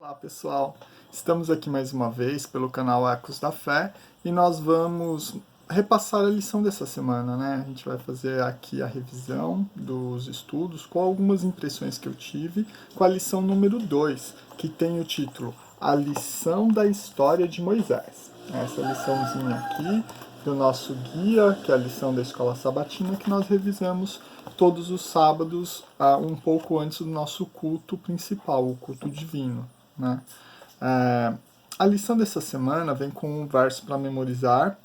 Olá pessoal, estamos aqui mais uma vez pelo canal Ecos da Fé e nós vamos repassar a lição dessa semana, né? A gente vai fazer aqui a revisão dos estudos com algumas impressões que eu tive com a lição número 2, que tem o título A Lição da História de Moisés. Essa liçãozinha aqui do nosso guia, que é a lição da Escola Sabatina, que nós revisamos todos os sábados, um pouco antes do nosso culto principal, o culto divino, né? A lição dessa semana vem com um verso para memorizar.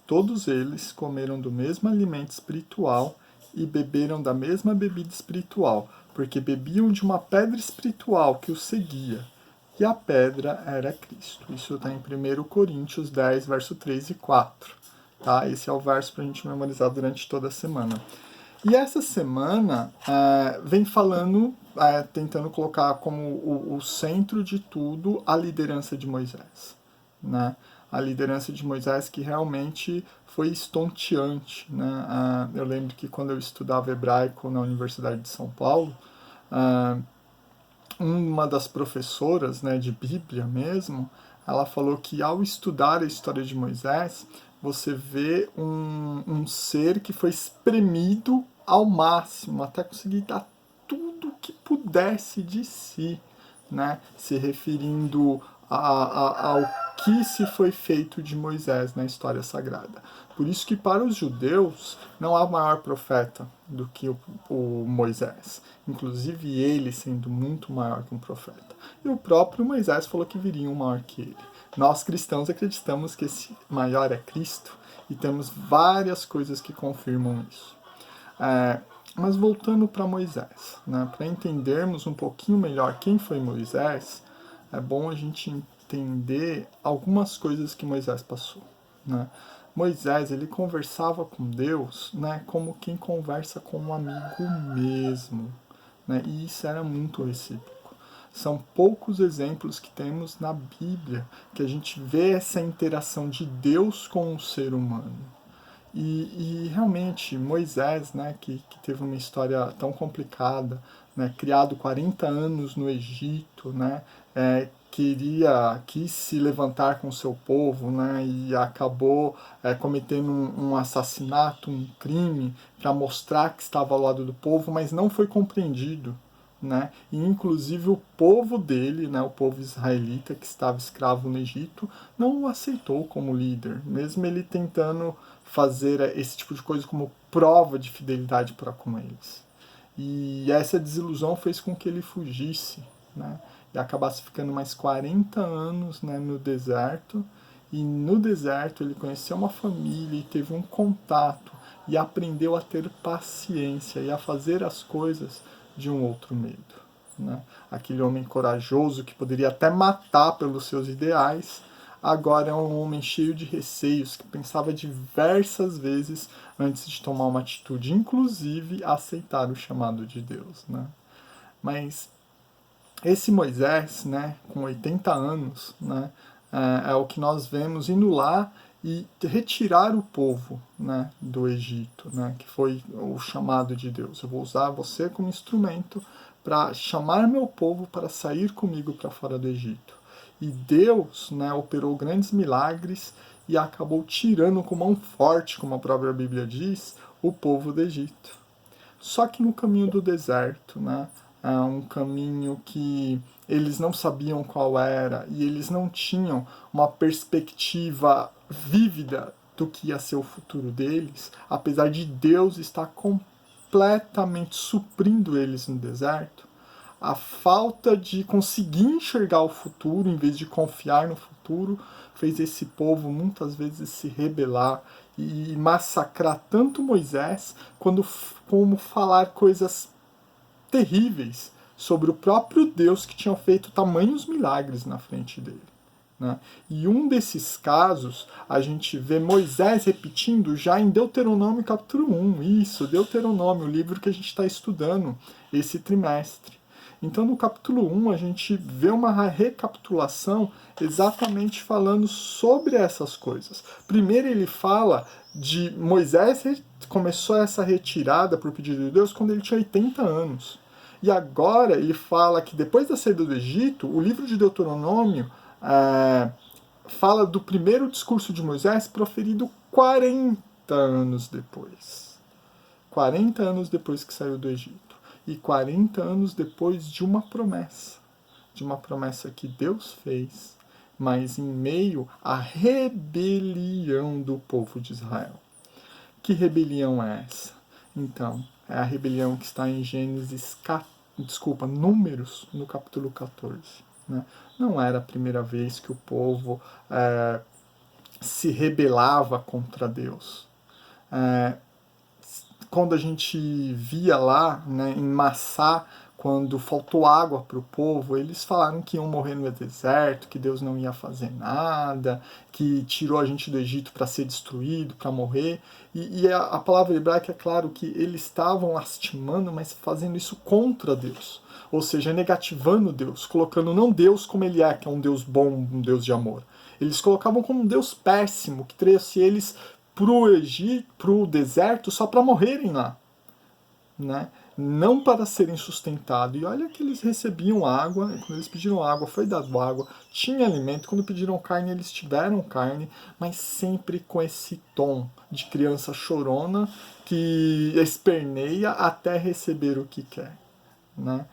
Todos eles comeram do mesmo alimento espiritual e beberam da mesma bebida espiritual, porque bebiam de uma pedra espiritual que os seguia, e a pedra era Cristo. Isso está em 1 Coríntios 10, verso 3 e 4. Tá? Esse é o verso para a gente memorizar durante toda a semana. E essa semana vem falando, tentando colocar como o centro de tudo a liderança de Moisés, né? A liderança de Moisés que realmente foi estonteante, né? Eu lembro que quando eu estudava hebraico na Universidade de São Paulo, uma das professoras, né, de Bíblia mesmo, ela falou que ao estudar a história de Moisés, você vê um ser que foi espremido ao máximo, até conseguir dar tudo que pudesse de si, né? Se referindo ao que se foi feito de Moisés na história sagrada. Por isso que para os judeus não há maior profeta do que o Moisés. Inclusive ele sendo muito maior que um profeta. E o próprio Moisés falou que viria um maior que ele. Nós cristãos acreditamos que esse maior é Cristo e temos várias coisas que confirmam isso. Mas voltando para Moisés, né, para entendermos um pouquinho melhor quem foi Moisés, é bom a gente entender algumas coisas que Moisés passou, né? Moisés, ele conversava com Deus, né, como quem conversa com um amigo mesmo, né? E isso era muito recíproco. São poucos exemplos que temos na Bíblia que a gente vê essa interação de Deus com o ser humano. E realmente, Moisés, né, que teve uma história tão complicada, né, criado 40 anos no Egito, né, quis se levantar com o seu povo, né, e acabou cometendo um assassinato, um crime, para mostrar que estava ao lado do povo, mas não foi compreendido. Né? E inclusive o povo dele, né, o povo israelita que estava escravo no Egito, não o aceitou como líder, mesmo ele tentando fazer esse tipo de coisa como prova de fidelidade para com eles. E essa desilusão fez com que ele fugisse, né, e acabasse ficando mais 40 anos, né, no deserto. E no deserto ele conheceu uma família e teve um contato e aprendeu a ter paciência e a fazer as coisas de um outro medo, né? Aquele homem corajoso que poderia até matar pelos seus ideais, agora é um homem cheio de receios, que pensava diversas vezes antes de tomar uma atitude, inclusive aceitar o chamado de Deus, né? Mas esse Moisés, né, com 80 anos, né, é o que nós vemos indo lá e retirar o povo, né, do Egito, né, que foi o chamado de Deus. Eu vou usar você como instrumento para chamar meu povo para sair comigo para fora do Egito. E Deus, né, operou grandes milagres e acabou tirando com mão forte, como a própria Bíblia diz, o povo do Egito. Só que no caminho do deserto, né, é um caminho que eles não sabiam qual era e eles não tinham uma perspectiva vívida do que ia ser o futuro deles, apesar de Deus estar completamente suprindo eles no deserto. A falta de conseguir enxergar o futuro em vez de confiar no futuro fez esse povo muitas vezes se rebelar e massacrar tanto Moisés como falar coisas terríveis sobre o próprio Deus que tinha feito tamanhos milagres na frente dele. Né? E um desses casos a gente vê Moisés repetindo já em Deuteronômio capítulo 1. Isso, Deuteronômio, o livro que a gente está estudando esse trimestre. Então no capítulo 1 a gente vê uma recapitulação exatamente falando sobre essas coisas. Primeiro ele fala de Moisés começou essa retirada por pedido de Deus quando ele tinha 80 anos. E agora ele fala que depois da saída do Egito, o livro de Deuteronômio fala do primeiro discurso de Moisés proferido 40 anos depois. 40 anos depois que saiu do Egito. E 40 anos depois de uma promessa. De uma promessa que Deus fez, mas em meio à rebelião do povo de Israel. Que rebelião é essa? Então, é a rebelião que está em Números, no capítulo 14. Né? Não era a primeira vez que o povo se rebelava contra Deus. Quando a gente via lá, né, em Massá, quando faltou água para o povo, eles falaram que iam morrer no deserto, que Deus não ia fazer nada, que tirou a gente do Egito para ser destruído, para morrer. E a palavra hebraica é claro que eles estavam lastimando, mas fazendo isso contra Deus. Ou seja, negativando Deus, colocando não Deus como ele é, que é um Deus bom, um Deus de amor. Eles colocavam como um Deus péssimo, que trouxe eles pro Egito, pro deserto, só para morrerem lá, né? Não para serem sustentados. E olha que eles recebiam água, quando eles pediram água, foi dado água, tinha alimento, quando pediram carne, eles tiveram carne, mas sempre com esse tom de criança chorona que esperneia até receber o que quer, né?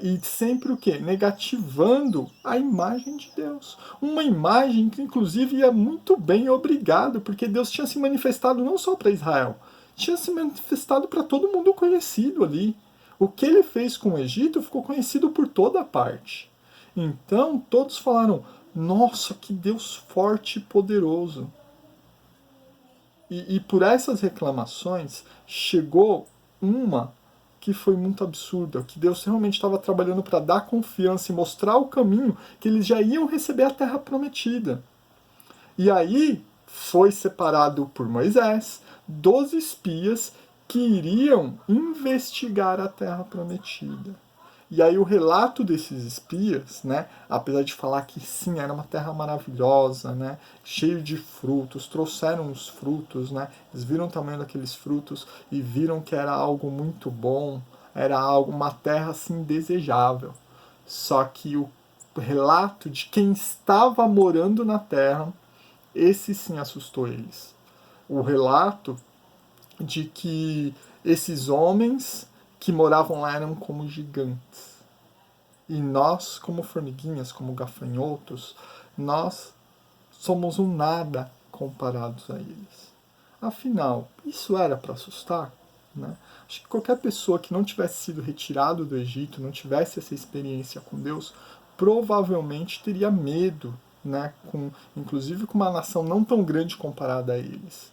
E sempre o quê? Negativando a imagem de Deus. Uma imagem que, inclusive, ia muito bem, obrigado, porque Deus tinha se manifestado não só para Israel, tinha se manifestado para todo mundo conhecido ali. O que ele fez com o Egito ficou conhecido por toda parte. Então, todos falaram: nossa, que Deus forte e poderoso. E por essas reclamações, chegou uma que foi muito absurda, que Deus realmente estava trabalhando para dar confiança e mostrar o caminho que eles já iam receber a terra prometida. E aí foi separado por Moisés 12 espias que iriam investigar a terra prometida. E aí o relato desses espias, né, apesar de falar que sim, era uma terra maravilhosa, né, cheio de frutos, trouxeram os frutos, né, eles viram o tamanho daqueles frutos e viram que era algo muito bom, era algo, uma terra assim desejável. Só que o relato de quem estava morando na terra, esse sim assustou eles. O relato de que esses homens que moravam lá eram como gigantes. E nós, como formiguinhas, como gafanhotos, nós somos um nada comparados a eles. Afinal, isso era para assustar? Né? Acho que qualquer pessoa que não tivesse sido retirado do Egito, não tivesse essa experiência com Deus, provavelmente teria medo, né? Inclusive com uma nação não tão grande comparada a eles.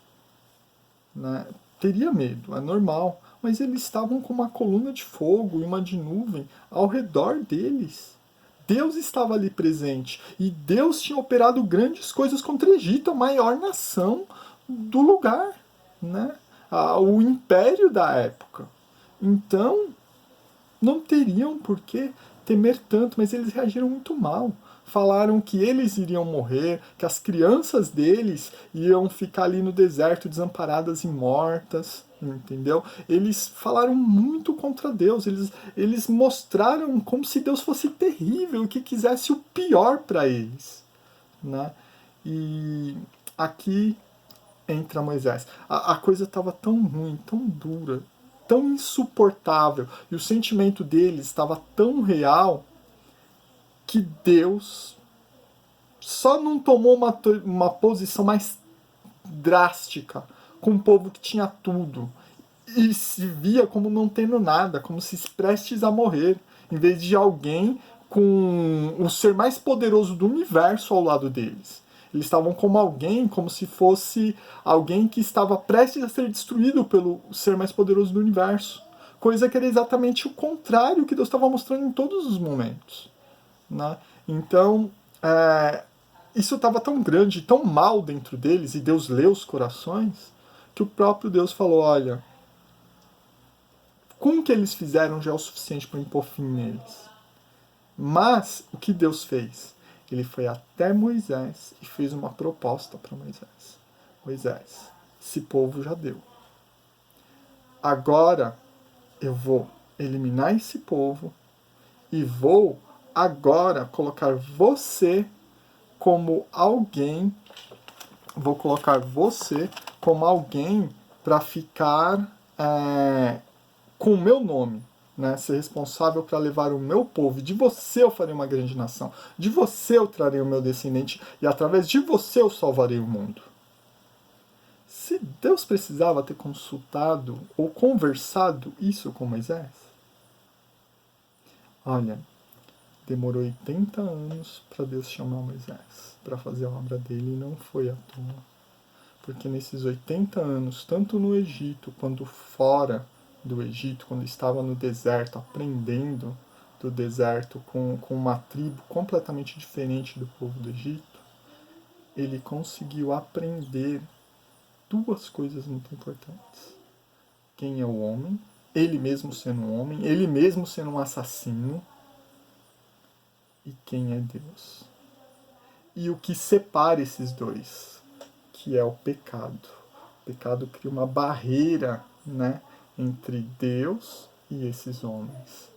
Né? Teria medo, é normal, mas eles estavam com uma coluna de fogo e uma de nuvem ao redor deles. Deus estava ali presente e Deus tinha operado grandes coisas contra o Egito, a maior nação do lugar, né? O império da época. Então, não teriam por que temer tanto, mas eles reagiram muito mal. Falaram que eles iriam morrer, que as crianças deles iam ficar ali no deserto desamparadas e mortas, entendeu? Eles falaram muito contra Deus, eles mostraram como se Deus fosse terrível e que quisesse o pior para eles, né? E aqui entra Moisés. A coisa estava tão ruim, tão dura, tão insuportável, e o sentimento deles estava tão real que Deus só não tomou uma posição mais drástica com um povo que tinha tudo e se via como não tendo nada, como se prestes a morrer, em vez de alguém com o ser mais poderoso do universo ao lado deles. Eles estavam como alguém, como se fosse alguém que estava prestes a ser destruído pelo ser mais poderoso do universo. Coisa que era exatamente o contrário que Deus estava mostrando em todos os momentos. Né? Então, isso estava tão grande, tão mal dentro deles, e Deus lê os corações, que o próprio Deus falou: olha, com o que eles fizeram já é o suficiente para impor fim neles. Mas o que Deus fez? Ele foi até Moisés e fez uma proposta para Moisés. Moisés, esse povo já deu. Agora eu vou eliminar esse povo e vou agora colocar você como alguém, vou colocar você como alguém para ficar com o meu nome, né? Ser responsável para levar o meu povo. De você eu farei uma grande nação. De você eu trarei o meu descendente e através de você eu salvarei o mundo. Se Deus precisava ter consultado ou conversado isso com Moisés, olha, demorou 80 anos para Deus chamar Moisés para fazer a obra dele e não foi à toa. Porque nesses 80 anos, tanto no Egito quanto fora do Egito, quando estava no deserto, aprendendo do deserto com uma tribo completamente diferente do povo do Egito, ele conseguiu aprender duas coisas muito importantes. Quem é o homem, ele mesmo sendo um homem, ele mesmo sendo um assassino, e quem é Deus. E o que separa esses dois, que é o pecado. O pecado cria uma barreira, né, entre Deus e esses homens.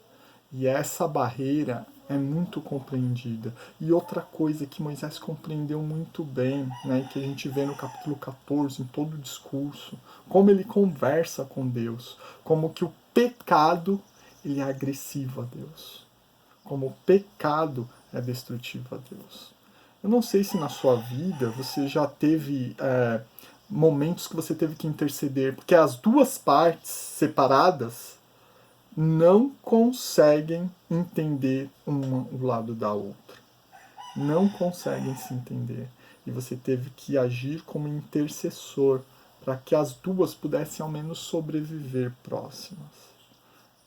E essa barreira é muito compreendida. E outra coisa que Moisés compreendeu muito bem, né, que a gente vê no capítulo 14, em todo o discurso, como ele conversa com Deus, como que o pecado ele é agressivo a Deus, como o pecado é destrutivo a Deus. Eu não sei se na sua vida você já teve momentos que você teve que interceder, porque as duas partes separadas não conseguem entender uma o lado da outra. Não conseguem se entender. E você teve que agir como intercessor para que as duas pudessem ao menos sobreviver próximas.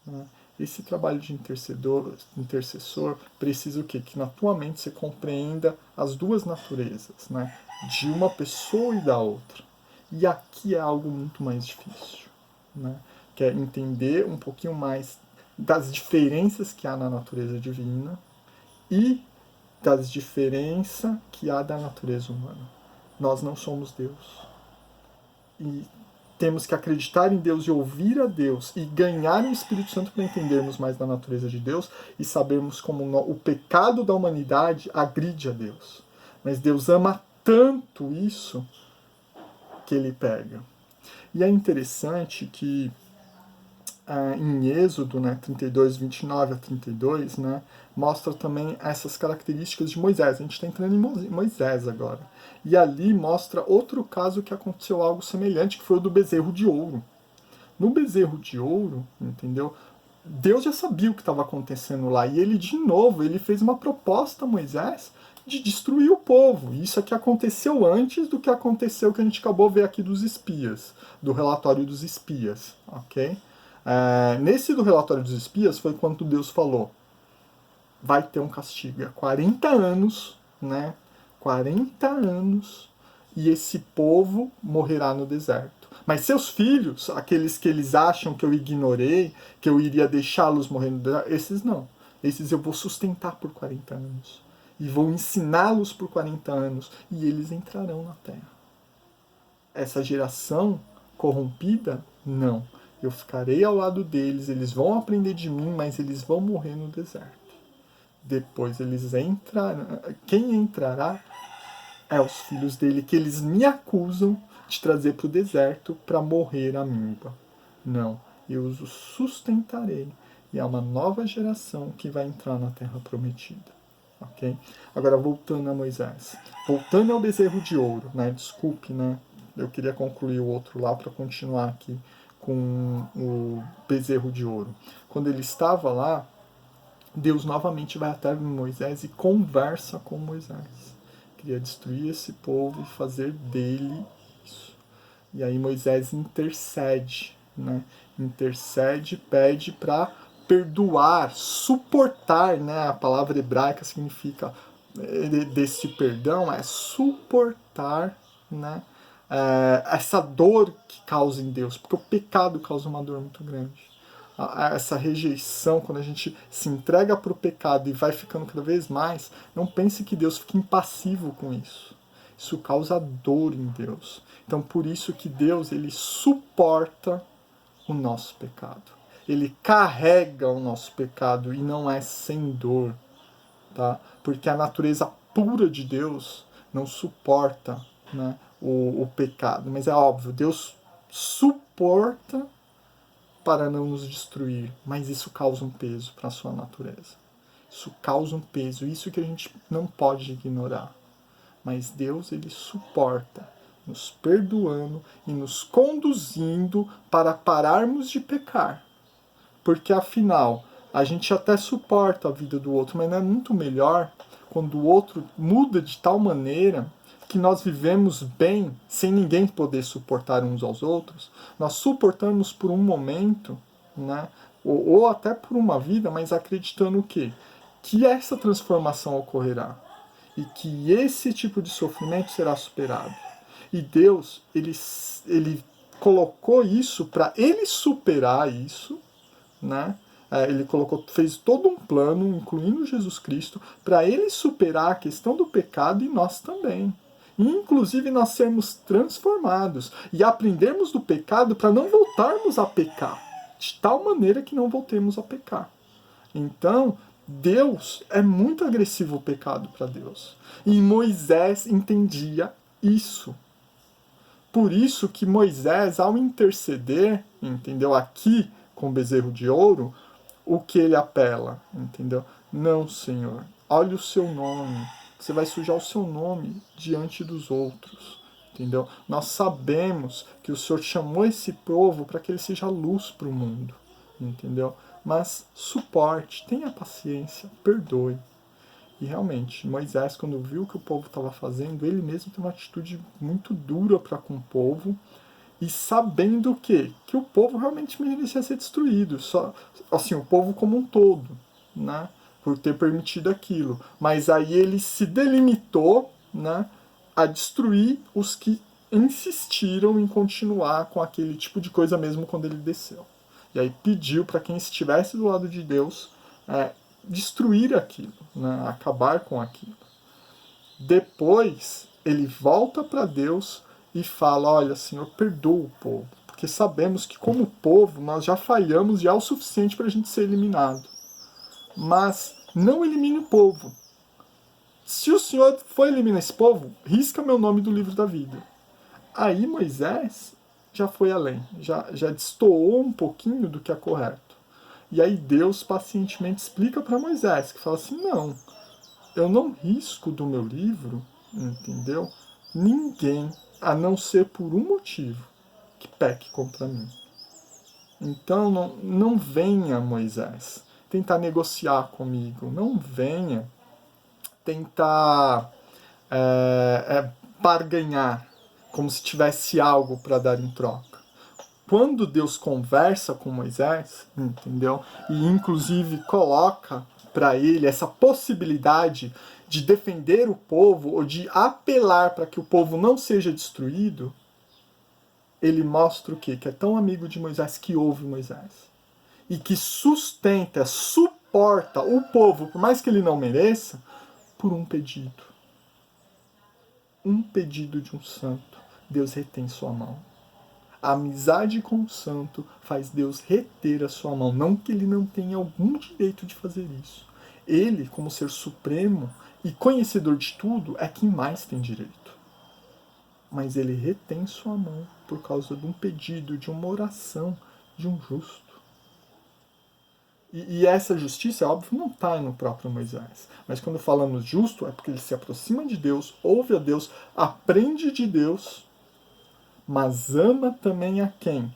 Né? Esse trabalho de intercessor precisa o quê? Que na tua mente você compreenda as duas naturezas, né? De uma pessoa e da outra. E aqui é algo muito mais difícil, né? Que é entender um pouquinho mais das diferenças que há na natureza divina e das diferenças que há da natureza humana. Nós não somos Deus. E temos que acreditar em Deus e ouvir a Deus e ganhar o Espírito Santo para entendermos mais da natureza de Deus e sabermos como o pecado da humanidade agride a Deus. Mas Deus ama tanto isso que ele pega. E é interessante que em Êxodo, né, 32, 29 a 32, né, mostra também essas características de Moisés. A gente está entrando em Moisés agora. E ali mostra outro caso que aconteceu algo semelhante, que foi o do bezerro de ouro. No bezerro de ouro, entendeu? Deus já sabia o que estava acontecendo lá. E ele, de novo, ele fez uma proposta a Moisés de destruir o povo. Isso aqui aconteceu antes do que aconteceu que a gente acabou de ver aqui dos espias, do relatório dos espias, ok? Nesse do relatório dos espias foi quando Deus falou: vai ter um castigo. 40 anos, né? 40 anos e esse povo morrerá no deserto. Mas seus filhos, aqueles que eles acham que eu ignorei, que eu iria deixá-los morrer no deserto, esses não. Esses eu vou sustentar por 40 anos. E vou ensiná-los por 40 anos. E eles entrarão na terra. Essa geração corrompida, não. Eu ficarei ao lado deles, eles vão aprender de mim, mas eles vão morrer no deserto. Depois eles entrarão. Quem entrará é os filhos dele, que eles me acusam de trazer para o deserto para morrer à míngua. Não, eu os sustentarei. E é uma nova geração que vai entrar na terra prometida. Ok? Agora, voltando a Moisés. Voltando ao bezerro de ouro, né? Desculpe, né? Eu queria concluir o outro lá para continuar aqui com o bezerro de ouro. Quando ele estava lá, Deus novamente vai até Moisés e conversa com Moisés. Queria destruir esse povo e fazer dele isso. E aí Moisés intercede, né? Intercede, pede para perdoar, suportar, né? A palavra hebraica significa desse perdão é suportar, né? Essa dor que causa em Deus, porque o pecado causa uma dor muito grande. Essa rejeição, quando a gente se entrega para o pecado e vai ficando cada vez mais, não pense que Deus fica impassivo com isso. Isso causa dor em Deus. Então, por isso que Deus ele suporta o nosso pecado. ele carrega o nosso pecado e não é sem dor, tá? Porque a natureza pura de Deus não suporta, né, o pecado. Mas é óbvio, Deus suporta para não nos destruir, mas isso causa um peso para a sua natureza. Isso causa um peso, isso que a gente não pode ignorar. Mas Deus, ele suporta, nos perdoando e nos conduzindo para pararmos de pecar. Porque afinal, a gente até suporta a vida do outro, mas não é muito melhor quando o outro muda de tal maneira que nós vivemos bem sem ninguém poder suportar uns aos outros? Nós suportamos por um momento, né? Ou até por uma vida, mas acreditando o quê? Que essa transformação ocorrerá e que esse tipo de sofrimento será superado. E Deus, ele colocou isso para ele superar isso, né? Ele fez todo um plano, incluindo Jesus Cristo, para ele superar a questão do pecado e nós também. E, inclusive, nós sermos transformados e aprendermos do pecado para não voltarmos a pecar, de tal maneira que não voltemos a pecar. Então, Deus é muito agressivo o pecado para Deus. E Moisés entendia isso. Por isso que Moisés, ao interceder, entendeu? Aqui, com o bezerro de ouro, o que ele apela, entendeu? Não, Senhor, olha o seu nome. Você vai sujar o seu nome diante dos outros, entendeu? Nós sabemos que o Senhor chamou esse povo para que ele seja luz para o mundo, entendeu? Mas suporte, tenha paciência, perdoe. E realmente, Moisés, quando viu o que o povo estava fazendo, ele mesmo tem uma atitude muito dura para com o povo, e sabendo que o povo realmente merecia ser destruído, só assim, o povo como um todo, né, por ter permitido aquilo. Mas aí ele se delimitou, né, a destruir os que insistiram em continuar com aquele tipo de coisa mesmo quando ele desceu. E aí pediu para quem estivesse do lado de Deus destruir aquilo, né, acabar com aquilo. Depois ele volta para Deus e fala: olha, Senhor, perdoa o povo, porque sabemos que como povo nós já falhamos já o suficiente para a gente ser eliminado. Mas não elimine o povo. Se o Senhor for eliminar esse povo, risca meu nome do livro da vida. Aí Moisés já foi além, já destoou um pouquinho do que é correto. E aí Deus pacientemente explica para Moisés, que fala assim: não, eu não risco do meu livro, entendeu? Ninguém, a não ser por um motivo, que peque contra mim. Então não venha, Moisés, tentar negociar comigo. Não venha tentar barganhar, como se tivesse algo para dar em troca. Quando Deus conversa com Moisés, entendeu? E inclusive coloca para ele essa possibilidade de defender o povo ou de apelar para que o povo não seja destruído, ele mostra o quê? Que é tão amigo de Moisés que ouve Moisés. E que sustenta, suporta o povo, por mais que ele não mereça, por um pedido. Um pedido de um santo. Deus retém sua mão. A amizade com o santo faz Deus reter a sua mão. Não que ele não tenha algum direito de fazer isso. Ele, como ser supremo e conhecedor de tudo, é quem mais tem direito. Mas ele retém sua mão por causa de um pedido, de uma oração, de um justo. E essa justiça, é óbvio, não está no próprio Moisés. Mas quando falamos justo, é porque ele se aproxima de Deus, ouve a Deus, aprende de Deus, mas ama também a quem?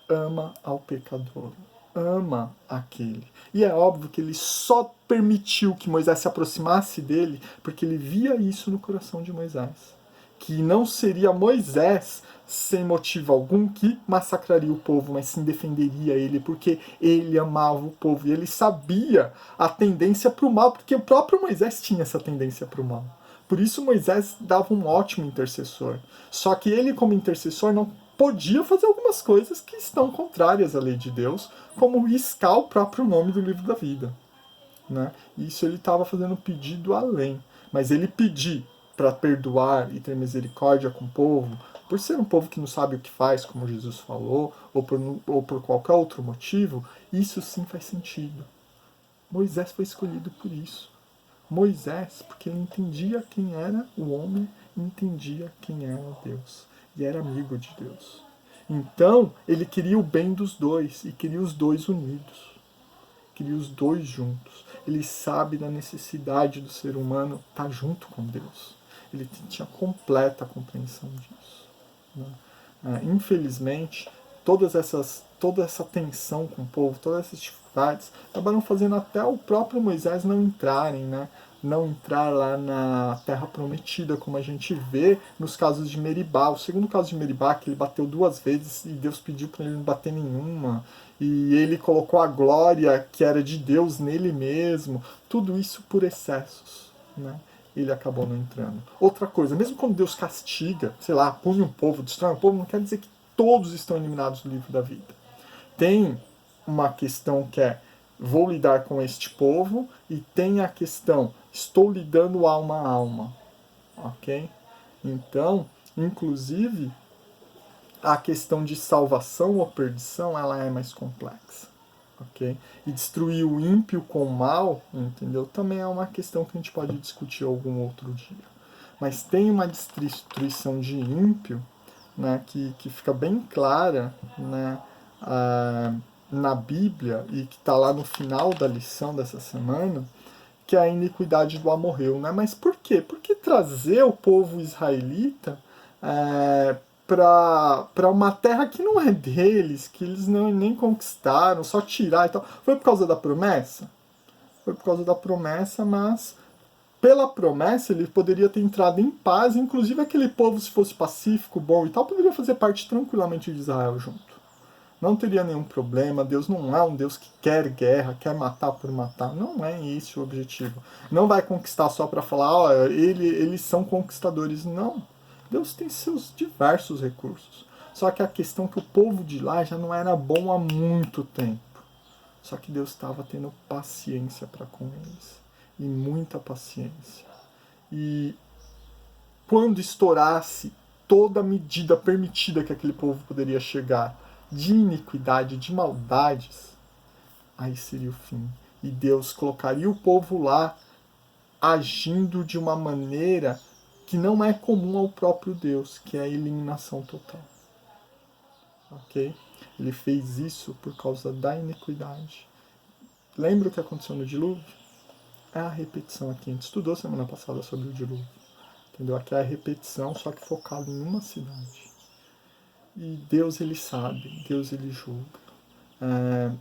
Ama ao pecador. Ama aquele. E é óbvio que ele só permitiu que Moisés se aproximasse dele porque ele via isso no coração de Moisés. Que não seria Moisés, sem motivo algum, que massacraria o povo, mas sim defenderia ele, porque ele amava o povo. E ele sabia a tendência para o mal, porque o próprio Moisés tinha essa tendência para o mal. Por isso Moisés dava um ótimo intercessor. Só que ele, como intercessor, não podia fazer algumas coisas que estão contrárias à lei de Deus, como riscar o próprio nome do livro da vida. Né? Isso ele estava fazendo um pedido além. Mas ele pedir para perdoar e ter misericórdia com o povo, por ser um povo que não sabe o que faz, como Jesus falou, ou por qualquer outro motivo, isso sim faz sentido. Moisés foi escolhido por isso. Moisés, porque ele entendia quem era o homem, entendia quem era Deus, e era amigo de Deus. Então, ele queria o bem dos dois, e queria os dois unidos, queria os dois juntos. Ele sabe da necessidade do ser humano estar junto com Deus. Ele tinha completa compreensão disso, né? Infelizmente, toda essa tensão com o povo, todas essas dificuldades, acabaram fazendo até o próprio Moisés não entrarem, né? Não entrar lá na Terra Prometida, como a gente vê nos casos de Meribá. O segundo caso de Meribá, que ele bateu 2 vezes e Deus pediu para ele não bater nenhuma, e ele colocou a glória que era de Deus nele mesmo, tudo isso por excessos, né? Ele acabou não entrando. Outra coisa, mesmo quando Deus castiga, sei lá, pune um povo, destrói um povo, não quer dizer que todos estão eliminados do livro da vida. Tem uma questão que é, vou lidar com este povo, e tem a questão, estou lidando alma a alma, ok? Então, inclusive, a questão de salvação ou perdição, ela é mais complexa. Okay? E destruir o ímpio com o mal, entendeu? Também é uma questão que a gente pode discutir algum outro dia. Mas tem uma destruição de ímpio, né, que fica bem clara, né, na Bíblia, e que está lá no final da lição dessa semana, que é a iniquidade do amorreu. Né? Mas por quê? Porque trazer o povo israelita para uma terra que não é deles, que eles nem conquistaram, só tirar e tal. Foi por causa da promessa? Foi por causa da promessa, mas pela promessa ele poderia ter entrado em paz, inclusive aquele povo, se fosse pacífico, bom e tal, poderia fazer parte tranquilamente de Israel junto. Não teria nenhum problema. Deus não é um Deus que quer guerra, quer matar por matar. Não é esse o objetivo. Não vai conquistar só para falar, ó, eles são conquistadores. Não. Deus tem seus diversos recursos. Só que a questão é que o povo de lá já não era bom há muito tempo. Só que Deus estava tendo paciência para com eles. E muita paciência. E quando estourasse toda a medida permitida que aquele povo poderia chegar de iniquidade, de maldades, aí seria o fim. E Deus colocaria o povo lá agindo de uma maneira que não é comum ao próprio Deus, que é a eliminação total. Ok? Ele fez isso por causa da iniquidade. Lembra o que aconteceu no dilúvio? É a repetição aqui. A gente estudou semana passada sobre o dilúvio. Entendeu? Aqui é a repetição, só que focado em uma cidade. E Deus, ele sabe. Deus, ele julga.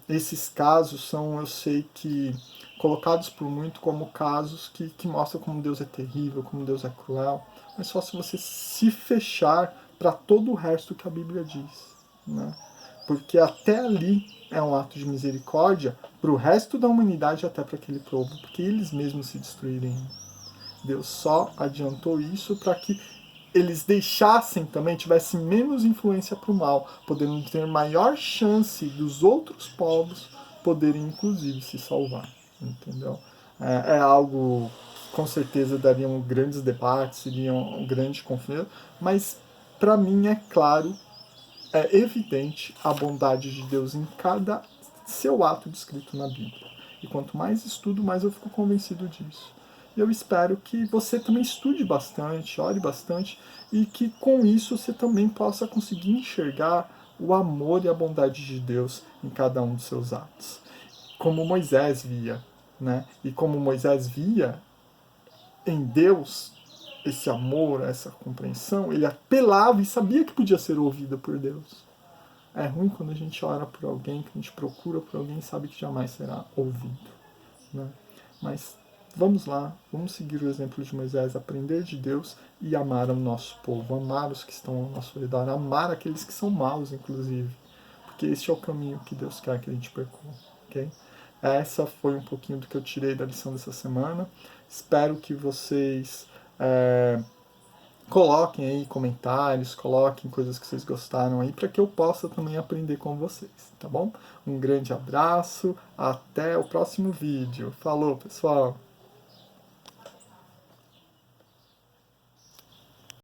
Esses casos são, eu sei que, colocados por muito como casos que mostram como Deus é terrível, como Deus é cruel, mas só se você se fechar para todo o resto que a Bíblia diz, né? Porque até ali é um ato de misericórdia para o resto da humanidade, até para aquele povo, porque eles mesmos se destruírem. Deus só adiantou isso para que eles deixassem também, tivessem menos influência para o mal, podendo ter maior chance dos outros povos poderem inclusive se salvar, entendeu? É algo que com certeza dariam grandes debates, seria um grande conflito, mas para mim é claro, é evidente a bondade de Deus em cada seu ato descrito na Bíblia. E quanto mais estudo, mais eu fico convencido disso. E eu espero que você também estude bastante, ore bastante, e que com isso você também possa conseguir enxergar o amor e a bondade de Deus em cada um dos seus atos. Como Moisés via, né? E como Moisés via em Deus esse amor, essa compreensão, ele apelava e sabia que podia ser ouvido por Deus. É ruim quando a gente ora por alguém, que a gente procura por alguém e sabe que jamais será ouvido, né? Mas vamos lá, vamos seguir o exemplo de Moisés, aprender de Deus e amar o nosso povo, amar os que estão ao nosso redor, amar aqueles que são maus, inclusive, porque esse é o caminho que Deus quer que a gente percorra, ok? Essa foi um pouquinho do que eu tirei da lição dessa semana. Espero que vocês coloquem aí comentários, coloquem coisas que vocês gostaram aí, para que eu possa também aprender com vocês, tá bom? Um grande abraço, até o próximo vídeo. Falou, pessoal!